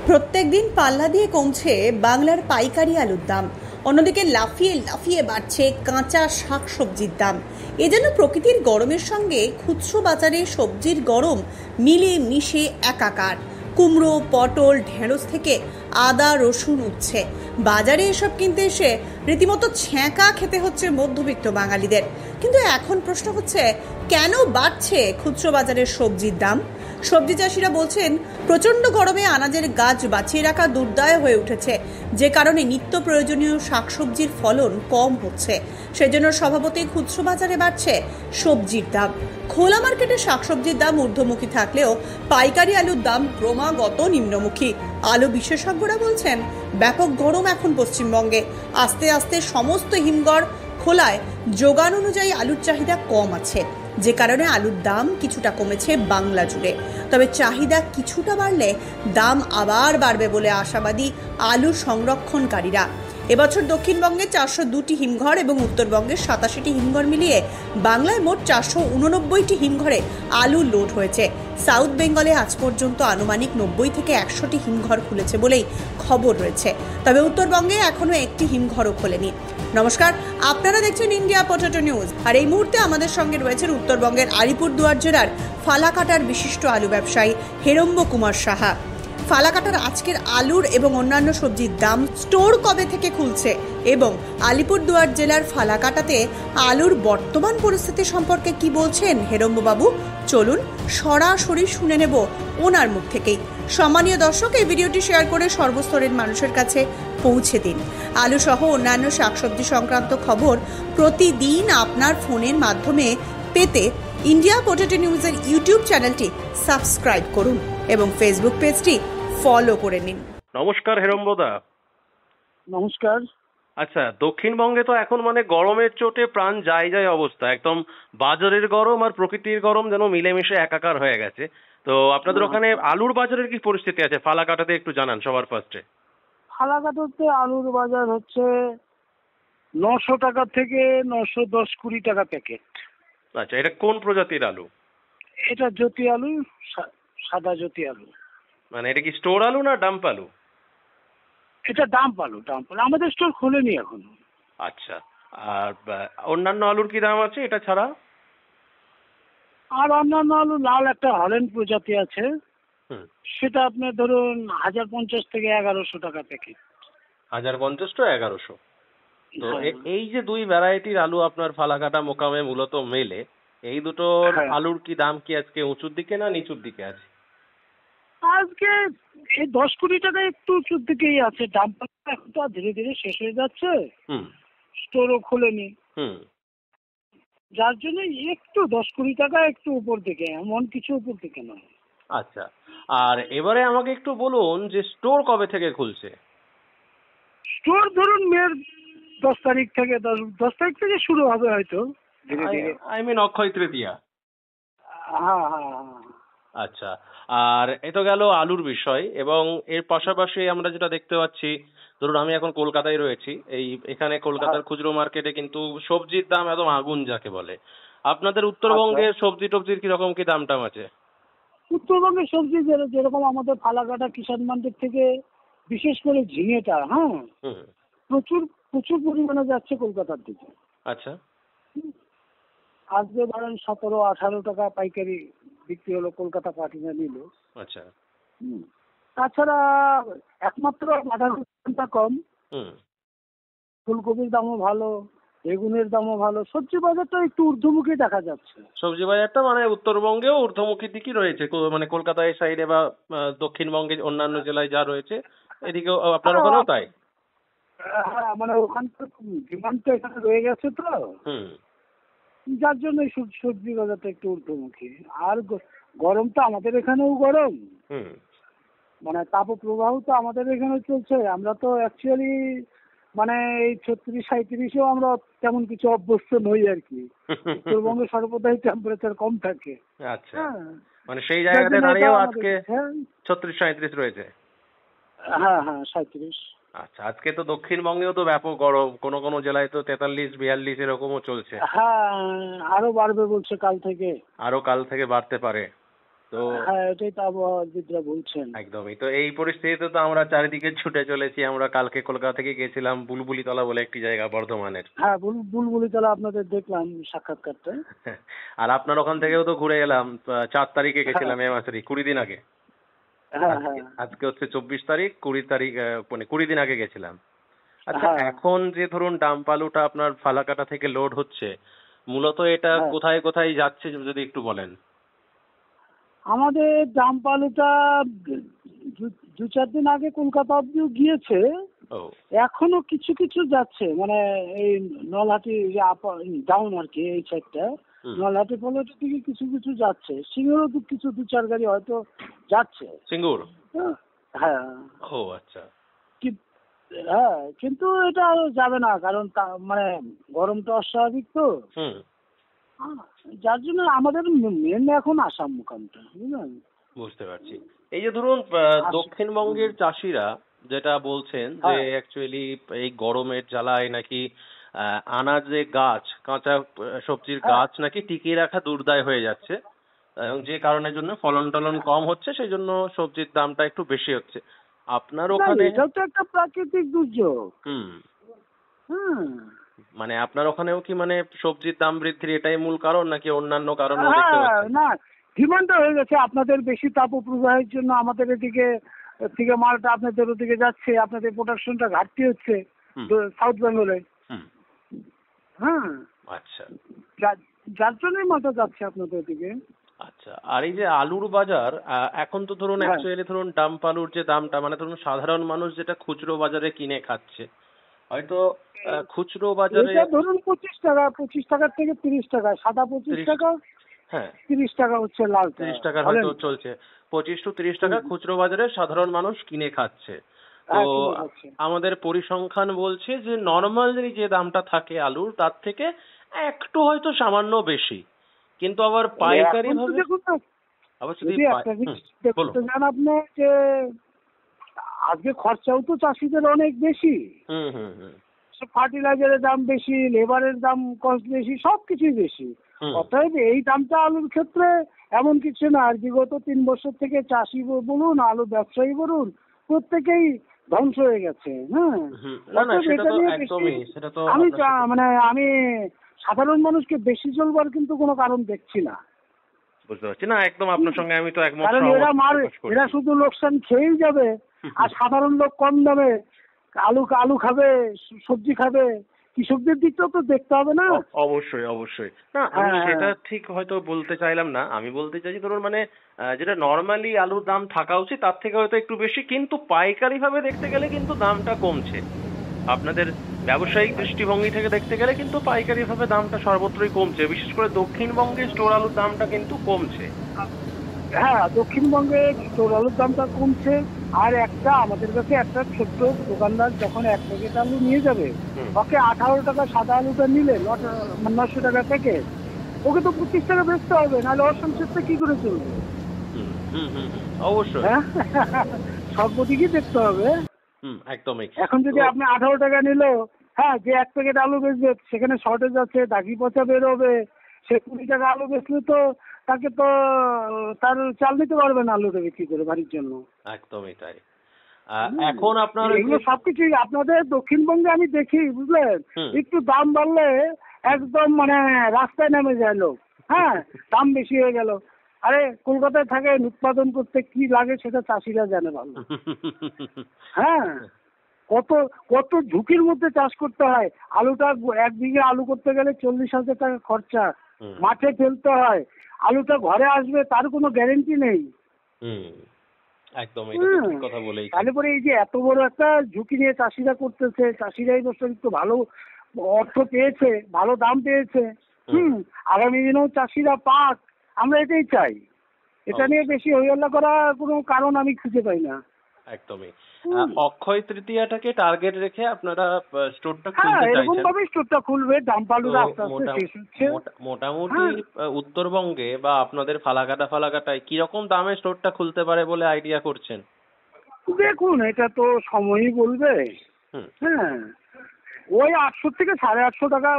প্রত্যেকদিন পাল্লা দিয়ে কমছে বাংলার পাইকারি আলুর দাম। অন্যদিকে লাফিয়ে লাফিয়ে বাড়ছে কাঁচা শাকসবজির দাম। এ যেন প্রকৃতির গরমের সঙ্গে খুচরো বাজারে সবজির গরম মিলে মিশে একাকার। কুমড়ো, পটল, ঢেঁড়স থেকে আদা, রসুন উঠছে। বাজারে এসব কিনতে এসে রীতিমতো ছ্যাঁকা খেতে হচ্ছে মধ্যবিত্ত বাঙালিদের। কিন্তু এখন প্রশ্ন হচ্ছে, কেন বাড়ছে খুচরো বাজারের সবজির দাম? সবজি চাষিরা বলছেন, প্রচণ্ড গরমে আনাজের গাছ বাঁচিয়ে রাখা দুর্দায় হয়ে উঠেছে, যে কারণে নিত্য প্রয়োজনীয় শাকসবজির ফলন কম হচ্ছে। সেজন্য স্বভাবতই খুচরো বাজারে বাড়ছে সবজির দাম। খোলা মার্কেটে শাকসবজির দাম ঊর্ধ্বমুখী থাকলেও পাইকারি আলুর দাম ক্রমাগত নিম্নমুখী। আলু বিশেষজ্ঞরা বলছেন, ব্যাপক গরম এখন পশ্চিমবঙ্গে। আস্তে আস্তে সমস্ত হিমঘর খোলায় যোগান অনুযায়ী আলুর চাহিদা কম আছে, যে কারণে আলুর দাম কিছুটা কমেছে বাংলা জুড়ে। তবে চাহিদা কিছুটা বাড়লে দাম আবার বাড়বে বলে আশাবাদী আলু সংরক্ষণকারীরা। এবছর দক্ষিণবঙ্গে 402টি হিমঘর এবং উত্তরবঙ্গের 87টি হিমঘর মিলিয়ে বাংলায় মোট 489টি হিমঘরে আলু লোড হয়েছে। সাউথ বেঙ্গলে আজ পর্যন্ত আনুমানিক 90 থেকে 100টি হিমঘর খুলেছে বলেই খবর রয়েছে। তবে উত্তরবঙ্গে এখনো একটি হিমঘরও খোলেনি। নমস্কার, আপনারা দেখছেন ইন্ডিয়া পটেটো নিউজ। আর এই মুহূর্তে আমাদের সঙ্গে রয়েছেন উত্তরবঙ্গের আলিপুরদুয়ার জেলার ফালাকাটার বিশিষ্ট আলু ব্যবসায়ী হেরম্ব কুমার সাহা। ফালাকাটার আজকের আলুর এবং অন্যান্য সবজির দাম স্টোর কবে থেকে খুলছে এবং আলিপুরদুয়ার জেলার ফালাকাটাতে আলুর বর্তমান পরিস্থিতি সম্পর্কে কি বলছেন হেরম্ব বাবু, চলুন সরাসরি শুনে নেব ওনার মুখ থেকেই। সম্মানীয় দর্শক, এই ভিডিওটি শেয়ার করে সর্বস্তরের মানুষের কাছে পৌঁছে দিন। আলু সহ অন্যান্য শাকসবজি সংক্রান্ত খবর প্রতিদিন আপনার ফোনের মাধ্যমে পেতে ইন্ডিয়া পটেটো নিউজের ইউটিউব চ্যানেলটি সাবস্ক্রাইব করুন এবং ফেসবুক পেজটি ফলো করে নিন। নমস্কার হেরম্বদা। নমস্কার। আচ্ছা, দক্ষিণবঙ্গে তো এখন মানে গরমের চোটে প্রাণ যায় যায় অবস্থা, একদম বাজারের গরম আর প্রকৃতির গরম যেন মিলেমিশে একাকার হয়ে গেছে। তো আপনাদের ওখানে আলুর বাজারের কি পরিস্থিতি আছে ফালাকাটাতে একটু জানান সবার ফার্স্টে। ফালাকাটাতে আলুর বাজার হচ্ছে 900 টাকা থেকে 910-20 টাকা প্যাকেট। আচ্ছা, এটা কোন প্রজাতির আলু? এটা জ্যোতি আলু, সাদা জ্যোতি আলু। মানে এটা কি স্টোর আলু না ডাম্প আলু? এটা ডাম্প আলু। আমাদের স্টোর খোলেনি এখনো। আচ্ছা, আর অন্যান্য আলুর কি দাম আছে এটা ছাড়া? আর অন্যান্য আলু, লাল একটা হল্যান্ড প্রজাতি আছে, সেটা আপনার ধরুন 1050 থেকে 1100 টাকা প্যাকেট। 1050 to 1100। তো এই যে দুই ভ্যারাইটির আলু আপনার ফালাকাটা মোকামে মূলত মেলে, এই দুটোর আলুর কি দাম কি আজকে উঁচুর দিকে না নিচুর দিকে আছে? আজকে এই 10-20 টাকা একটু উঁচুর দিকেই আছে। ডাম্প এখন তো ধীরে ধীরে শেষ হয়ে যাচ্ছে, স্টোরও খোলেনি, যার জন্য একটু 10-20 টাকা একটু উপর দিকে, এমন কিছু উপর দিকে নয়। আচ্ছা, আর এবারে আমাকে একটু বলুন যে স্টোর কবে থেকে খুলছে? স্টোর ধরুন মের 10 তারিখ থেকে 10 তারিখ থেকে শুরু হবে হয়তো ধীরে ধীরে। I mean Akshaya Tritiya. হ্যাঁ হ্যাঁ। আচ্ছা, আর এ তো গেল আলুর বিষয়, এবং এর পাশাপাশি আমরা যেটা দেখতে পাচ্ছি, ধরুন আমি এখন কলকাতায় রয়েছি, এখানে কলকাতার খুচরো মার্কেটে কিন্তু সবজির দাম একদম আগুন যাকে বলে। আপনাদের উত্তরবঙ্গে সবজি টবজির কিরকম কি দাম টাম আছে? উত্তরবঙ্গের সবজি যেরকম আমাদের ফালাকাটা কিষাণ মান্ডির থেকে বিশেষ করে ঝিঙেটা প্রচুর প্রচুর পরিমাণে যাচ্ছে কলকাতার দিকে। আচ্ছা, আজকে ধরেন 17-18 টাকা পাইকারি বিক্রি হলো, কলকাতা পাঠিয়ে নিল। আচ্ছা, তাছাড়া একমাত্র বাঁধাকপির দামটা কম, ফুলকপির দামও ভালো, বেগুনের দামও ভালো। সবজি বাজারটা একটু ঊর্ধ্বমুখী দেখা যাচ্ছে। সবজি বাজারটা মানে উত্তরবঙ্গেও ঊর্ধ্বমুখীর দিকই রয়েছে, মানে কলকাতায় সাইডে বা দক্ষিণবঙ্গের অন্যান্য জেলায় যা রয়েছে এদিকেও আপনার ওখানেও তাই? হ্যাঁ, মানে ওখানকার ডিমান্ডটা এখানে রয়ে গেছে তো, যার জন্য সবজি বাজারটা একটু ঊর্ধ্বমুখী। আর গরম তো আমাদের এখানেও গরম, মানে তাপপ্রবাহ তো আমাদের এখানে চলছে। আমরা তো অ্যাকচুয়ালি মানে এই 36-37-এও আমরা তেমন কিছু অভ্যস্ত নই আর কি। উত্তরবঙ্গে সর্বদাই টেম্পারেচার কম থাকে। আচ্ছা, মানে সেই জায়গাতে দাঁড়িয়েও আজকে 36-37 রয়েছে। হ্যাঁ হ্যাঁ, 37। আচ্ছা, আজকে তো দক্ষিণবঙ্গেও তো ব্যাপক গরম, কোনো কোনো জেলায় তো 43-42 এরকমও চলছে। হ্যাঁ, আরো বাড়বে বলছে কাল থেকে। আরো কাল থেকে বাড়তে পারে। তো হ্যাঁ, এটাই তো আবহাওয়াবিদরা বলছেন। একদমই। তো এই পরিস্থিতিতে তো আমরা চারিদিকে ছুটে চলেছি। আমরা কালকে কলকাতা থেকে গেছিলাম বুলবুলিতলা বলে একটি জায়গা বর্ধমানের। হ্যাঁ, বুলবুলিতলা আপনাদের দেখলাম সাক্ষাৎকারটা। আর আপনার ওখান থেকেও তো ঘুরে এলাম। 4 তারিখে গেছিলাম এই মাসের 20 দিন আগে। হ্যাঁ হ্যাঁ আজকে হচ্ছে 24 তারিখ, 20 তারিখ মানে 20 দিন আগে গেছিলাম। আচ্ছা, হ্যাঁ এখন যে ধরুন ডাম্পালুটা আপনার ফালাকাটা থেকে লোড হচ্ছে, মূলত এটা হ্যাঁ। কোথায় কোথায় যাচ্ছে যদি একটু বলেন। আমাদের ডাম্পালুটা 2-4 দিন আগে কলকাতা অব্দিও গিয়েছে। ও এখনো কিছু কিছু যাচ্ছে, মানে এই নলহাটি ডাউন আর কি, এই সাইডটা হুম। নলহাটি পলটের দিকে কিছু কিছু যাচ্ছে। সিঙ্গুরও কিছু 2-4 গাড়ি হয়তো যাচ্ছে। সিঙ্গুর। হ্যাঁ হ্যাঁ ও আচ্ছা। হ্যাঁ, কিন্তু এটা আর যাবে না, কারণ মানে গরমটা অস্বাভাবিক তো। হুম। হ্যাঁ, যার জন্য আমাদের মেন এখন আসাম মোকামটা, বুঝলেন। বুঝতে পারছি। এই যে ধরুন দক্ষিণবঙ্গের চাষিরা যেটা বলছেন যে হ্যাঁ অ্যাকচুয়ালি এই গরমের জ্বালায় নাকি আনাজে গাছ, কাঁচা সবজির হ্যাঁ। গাছ নাকি টিকিয়ে রাখা দুর্দায় হয়ে যাচ্ছে, এবং যে কারণের জন্য ফলন টলন কম হচ্ছে, সেই জন্য সবজির দামটা একটু বেশি হচ্ছে। আপনার না, ওখানে এটাও তো একটা প্রাকৃতিক দুর্যোগ। হুম, হুম। মানে আপনার ওখানেও কি মানে সবজির দাম বৃদ্ধির এটাই মূল কারণ নাকি অন্যান্য কারণও দেখতে হ্যাঁ, পাচ্ছেন? না, ডিমান্ডটা হয়ে গেছে। আপনাদের বেশি তাপপ্রবাহের জন্য আমাদের এদিকে থেকে মালটা আপনাদের ওদিকে যাচ্ছে, আপনাদের প্রোডাকশনটা ঘাটতি হচ্ছে হুম। সাউথ বেঙ্গলে। হুম। হ্যাঁ, আচ্ছা যার জন্যই মালটা যাচ্ছে আপনাদের ওদিকে। আচ্ছা। আর এই যে আলুর বাজার, এখন তো ধরুন হ্যাঁ অ্যাকচুয়ালি ধরুন ডাম্প আলুর যে দামটা, মানে ধরুন সাধারণ মানুষ যেটা খুচরো বাজারে কিনে খাচ্ছে, হয়তো খুচরো বাজারে এটা ধরুন 25 টাকার থেকে 30 টাকা, সাদা 25 30 টাকা, হ্যাঁ 30 টাকা হচ্ছে লালটা। 30 টাকার বলেন। হয়তো চলছে। 25 to 30 টাকা খুচরো বাজারে সাধারণ মানুষ কিনে খাচ্ছে। তো হ্যাঁ, কিনে খাচ্ছে। আমাদের পরিসংখ্যান বলছে যে নর্মালি যে দামটা থাকে আলুর, তার থেকে একটু হয়তো সামান্য বেশি, কিন্তু আবার পাইকারি এখন তো ভাবে দেখুন না, আবার যদি যদি একটা জিনিস দেখতে বলুন। যান আপনি, যে আজকে খরচাও তো চাষিদের অনেক বেশি। হুম হুম হুম ফার্টিলাইজারের দাম বেশি, লেবারের দাম কস্ট বেশি, সবকিছুই বেশি। হুম অতএব এই দামটা আলুর ক্ষেত্রে এমন কিছু না। আর বিগত 3 বছর থেকে চাষি বলুন, আলু ব্যবসায়ী বলুন, প্রত্যেকেই ধ্বংস হয়ে গেছে। হ্যাঁ, হুম। না না, অতএব সেটা এটা তো নিয়ে একদমই, বেশি সেটা তো আমি আপনার সাথে মানে আমি সাধারণ মানুষকে বেশি চলবার কিন্তু কোনো কারণ দেখছি না। বুঝতে পারছি। না, একদম আপনার সঙ্গে আমি তো একমত, কারণ সহমত এরা প্রকাশ করছি। এরা শুধু লোকসান খেয়েই যাবে, আর সাধারণ লোক কম দামে আলু খাবে, সবজি খাবে। কৃষকদের দিকটাও তো দেখতে হবে না। অবশ্যই অবশ্যই। না, আমি হ্যাঁ সেটা ঠিক হয়তো বলতে চাইলাম না। আমি বলতে চাইছি ধরুন মানে যেটা নর্মালি আলুর দাম থাকা উচিত তার থেকে হয়তো একটু বেশি, কিন্তু পাইকারি ভাবে দেখতে গেলে কিন্তু দামটা কমছে। আপনাদের ব্যবসায়িক দৃষ্টিভঙ্গি থেকে দেখতে গেলে কিন্তু পাইকারি ভাবে দামটা সর্বত্রই কমছে, বিশেষ করে দক্ষিণবঙ্গে স্টোর আলুর দামটা কিন্তু কমছে। হ্যাঁ, দক্ষিণবঙ্গে তোর আলুর দামটা কমছে। আর আমাদের কাছে একটা ছোট্ট দোকানদার যখন 1 প্যাকেট আলু নিয়ে যাবে, হুম ওকে 18 টাকা সাদা আলুটা নিলে 900 টাকা প্যাকেট, ওকে তো 25 টাকা বেচতে হবে, নাহলে ওর সংসারটা কি করে চলবে? হুম হুম হুম হুম, অবশ্যই। হ্যাঁ, সর্বদিকই দেখতে হবে। হুম, একদমই। এখন যদি তো আপনি 18 টাকা নিল, হ্যাঁ, যে 1 প্যাকেট আলু বেচবে সেখানে শর্টেজ আছে, দাগি পচা বেরোবে। সে 20 টাকা আলু বেচলে তো তাকে তো তার চাল দিতে পারবে না আলুটা বিক্রি করে বাড়ির জন্য। একদমই তাই। এখন আপনার এগুলো সবকিছুই আপনাদের দক্ষিণবঙ্গে আমি দেখি, বুঝলেন। হুম একটু দাম বাড়লে একদম মানে রাস্তায় নেমে যায় লোক। হ্যাঁ, দাম বেশি হয়ে গেল। আরে কলকাতায় থাকেন, উৎপাদন করতে কি লাগে সেটা চাষিরা জানে ভালো। হ্যাঁ, কত কত ঝুঁকির মধ্যে চাষ করতে হয়। আলুটা 1 বিঘে আলু করতে গেলে 40,000 টাকা খরচা, হুম মাঠে ফেলতে হয়। আলুটা ঘরে আসবে তার কোনো গ্যারেন্টি নেই। হুম, একদম, এটা তো ঠিক কথা বলেইছেন। তাহলে পরে এই যে এত বড় একটা ঝুঁকি নিয়ে চাষিরা করতেছে, চাষিরা এই বছর একটু ভালো অর্থ পেয়েছে, ভালো দাম পেয়েছে। হুম, আগামী দিনেও চাষিরা পাক, আমরা এটাই চাই। এটা নিয়ে বেশি হইহল্লা করার কোনো কারণ আমি খুঁজে পাই না। একদমই। হুম। অক্ষয় তৃতীয়াটাকে টার্গেট রেখে আপনারা স্টোরটা হ্যাঁ, খুলতে এরকম চাইছেন। ভাবেই স্টোরটা খুলবে, ডাম্পালুরা তো আস্তে আস্তে শেষ হচ্ছে। মোটামুটি হ্যাঁ, উত্তরবঙ্গে বা আপনাদের ফালাকাটায় কিরকম দামে স্টোরটা খুলতে পারে বলে আইডিয়া করছেন? দেখুন এটা তো সময়ই বলবে। হুম হ্যাঁ, ওই 800 থেকে 850 টাকা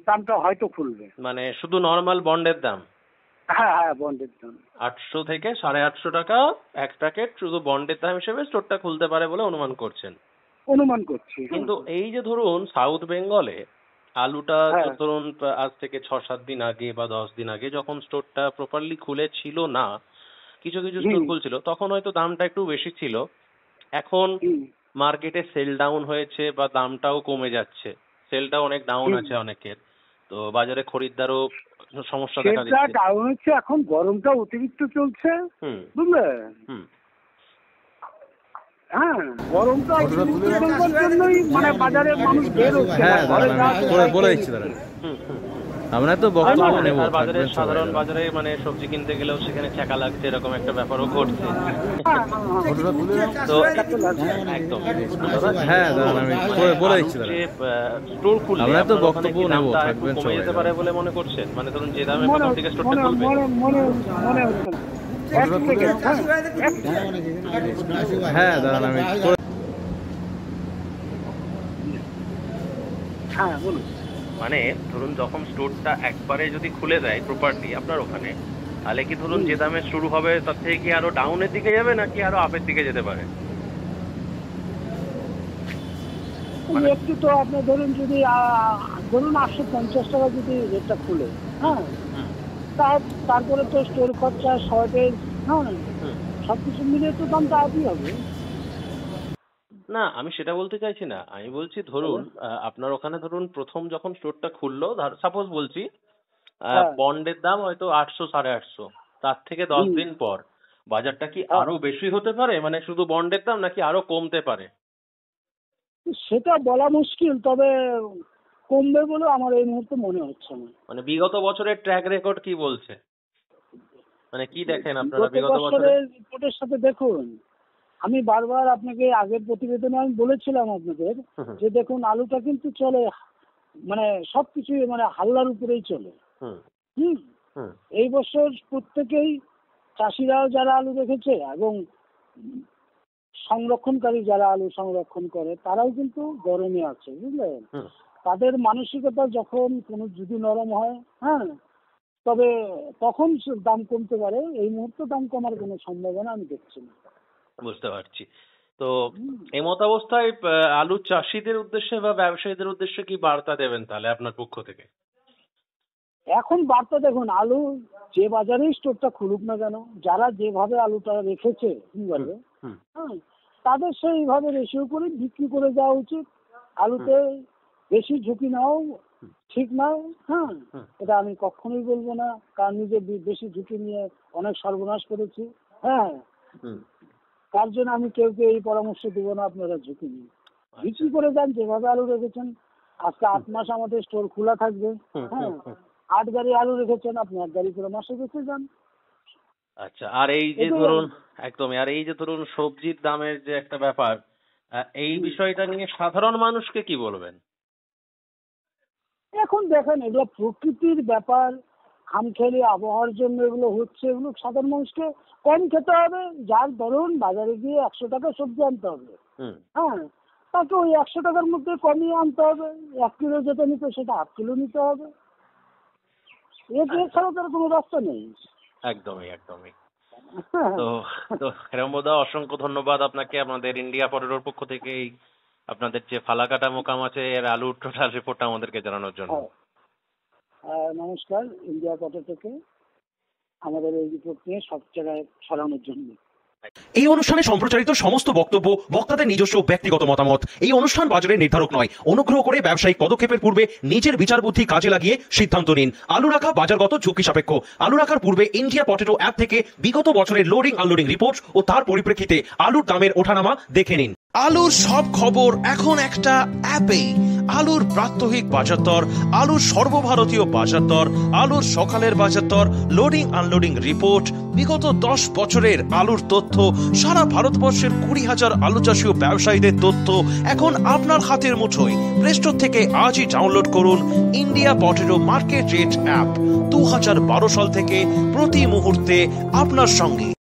দামটা হয়তো খুলবে। মানে শুধু নর্মাল বন্ডের দাম? হ্যাঁ হ্যাঁ, বন্ডের দাম 800 থেকে 850 টাকা এক প্যাকেট শুধু বন্ডের দাম হিসেবে স্টোরটা খুলতে পারে বলে অনুমান করছেন। অনুমান করছি। কিন্তু এই যে ধরুন সাউথ বেঙ্গলে আলুটা ধরুন আজ থেকে 6-7 দিন আগে বা 10 দিন আগে যখন স্টোরটা প্রপারলি খুলে ছিল না, কিছু কিছু স্টোর খুলছিল, তখন হয়তো দামটা একটু বেশি ছিল। এখন মার্কেটে সেল ডাউন হয়েছে বা দামটাও কমে যাচ্ছে, সেলটাও অনেক ডাউন আছে অনেকের, তো বাজারে খরিদ্দারও সমস্যা দেখা দিচ্ছে। ডাউন হচ্ছে, এখন গরমটা অতিরিক্ত চলছে, বুঝলে? হ্যাঁ, গরমটা অতিরিক্ত চলবার জন্যই মানে বাজারে মানুষ বের হচ্ছে। বলে দিচ্ছি দাদা, আমরা তো বক্তব্য নেব। বাজারে সাধারণ বাজারে মানে সবজি কিনতে গেলেও সেখানে টাকা লাগছে, এরকম একটা ব্যাপারও ঘটছে। তো একদম হ্যাঁ দাদা, আমি বলে দিচ্ছি দাদা, স্টোর খুললে আমরা তো বক্তব্য নেব, কমে যেতে পারে বলে মনে করছেন? মানে ধরুন যে দামে প্রথম থেকে স্টোরটা খুলবে, হ্যাঁ দাদা আমি মানে ধরুন যখন স্টোরটা একবারে যদি খুলে দেয় প্রপারলি আপনার ওখানে, তাহলে কি ধরুন যে দামে শুরু হবে তার থেকে কি আরো ডাউনের দিকে যাবে নাকি আরো আপের দিকে যেতে পারে? একটু তো আপনি ধরুন যদি ধরুন 850 টাকা যদি রেটটা খুলে, হ্যাঁ, তারপরে তো স্টোর খরচা, শর্টেজ, হ্যাঁ, সবকিছু মিলিয়ে তো দামটা আপই হবে। না, আমি সেটা বলতে চাইছি না, আমি বলছি ধরুন আপনার ওখানে ধরুন প্রথম যখন স্টোরটা খুললো, সাপোজ বলছি বন্ডের দাম হয়তো 800-850, তার থেকে 10 দিন পর বাজারটা কি আরো বেশি হতে পারে, মানে শুধু বন্ডের দাম, নাকি আরো কমতে পারে? সেটা বলা মুশকিল, তবে কমবে বলে আমার এই মুহূর্তে মনে হচ্ছে না। মানে বিগত বছরের ট্র্যাক রেকর্ড কি বলছে, মানে কি দেখেন আপনারা বিগত বছরের রিপোর্টের সাথে? দেখুন, আমি বারবার আপনাকে আগের প্রতিবেদনে আমি বলেছিলাম আপনাদের যে দেখুন আলুটা কিন্তু চলে মানে সবকিছু মানে হাল্লার উপরেই চলে। এই বছর প্রত্যেকেই চাষিরাও যারা আলু রেখেছে এবং সংরক্ষণকারী যারা আলু সংরক্ষণ করে তারাও কিন্তু গরমে আছে, বুঝলেন? তাদের মানসিকতা যখন কোনো যদি নরম হয়, হ্যাঁ, তবে তখন দাম কমতে পারে। এই মুহূর্তে দাম কমার কোনো সম্ভাবনা আমি দেখছি না। বুঝতে পারছি। তো এই মতাবস্থায় আলু চাষিদের উদ্দেশ্যে বা ব্যবসায়ীদের উদ্দেশ্যে কি বার্তা দেবেন তাহলে আপনার পক্ষ থেকে? এখন বার্তা দেখুন, আলু যে বাজারেই স্টোরটা খুলুক না কেন, যারা যেভাবে আলুটা রেখেছে হ্যাঁ, তাদের সেইভাবে রেশিও করে বিক্রি করে যাওয়া উচিত। আলুতে বেশি ঝুঁকি নাও ঠিক নয়, হ্যাঁ, এটা আমি কখনোই বলবো না, কারণ নিজে বেশি ঝুঁকি নিয়ে অনেক সর্বনাশ করেছি। হ্যাঁ, তার জন্য আমি কেউকে এই পরামর্শ দেবো না আপনারা ঝুঁকি নিন, বিক্রি করে যান যেভাবে আলু রেখেছেন। আজকে 8 মাস আমাদের স্টোর খোলা থাকবে, হ্যাঁ, 8 গাড়ি আলু রেখেছেন, আপনি 1 গাড়ি করে মাসে বেঁচে যান। আচ্ছা, আর এই যে ধরুন একদমই, আর এই যে ধরুন সবজির দামের যে একটা ব্যাপার, এই বিষয়টা নিয়ে সাধারণ মানুষকে কি বলবেন? এখন দেখেন, এগুলো প্রকৃতির ব্যাপার, খামখেয়ালি আবহাওয়ার জন্য এগুলো হচ্ছে। এগুলো সাধারণ মানুষকে কম খেতে হবে। যার ধরুন বাজারে গিয়ে 100 টাকা সবজি আনতে হবে, হ্যাঁ, তাকে ওই 100 টাকার মধ্যে কমিয়ে আনতে হবে। 1 কিলো যেটা নিতে সেটা 1/2 কিলো নিতে হবে। এছাড়া তার কোনো রাস্তা নেই। একদমই একদমই। তো হেরম্বদা, অসংখ্য ধন্যবাদ আপনাকে আমাদের ইন্ডিয়া পটেটোর পক্ষ থেকে এই আপনাদের যে ফালাকাটা মোকাম আছে এর আলুর টোটাল রিপোর্টটা আমাদেরকে জানানোর জন্য। নমস্কার, ইন্ডিয়া পটেটোকে আমাদের এই রিপোর্ট নিয়ে সব জায়গায় ছড়ানোর জন্য। এই অনুষ্ঠানে সম্প্রচারিত সমস্ত বক্তব্য বক্তাদের নিজস্ব ব্যক্তিগত মতামত। এই অনুষ্ঠান বাজারের নির্ধারক নয়। অনুগ্রহ করে ব্যবসায়িক পদক্ষেপের পূর্বে নিজের বিচার বুদ্ধি কাজে লাগিয়ে সিদ্ধান্ত নিন। আলু রাখা বাজারগত ঝুঁকি সাপেক্ষ। আলু রাখার পূর্বে ইন্ডিয়া পটেটো অ্যাপ থেকে বিগত বছরের লোডিং আনলোডিং রিপোর্ট ও তার পরিপ্রেক্ষিতে আলুর দামের ওঠানামা দেখে নিন। আলুর সব খবর এখন একটা অ্যাপে। আলুর প্রাত্যহিক বাজার দর, আলুর সর্বভারতীয় বাজার দর, আলুর সকালের বাজার দর, লোডিং আনলোডিং রিপোর্ট, বিগত 10 বছরের আলুর তথ্য, সারা ভারতবর্ষের 20,000 আলু চাষী ও ব্যবসায়ীদের তথ্য এখন আপনার হাতের মুঠোয়। প্লে স্টোর থেকে আজই ডাউনলোড করুন India potato market rate app. 2012 সাল থেকে প্রতি মুহূর্তে আপনার সঙ্গে।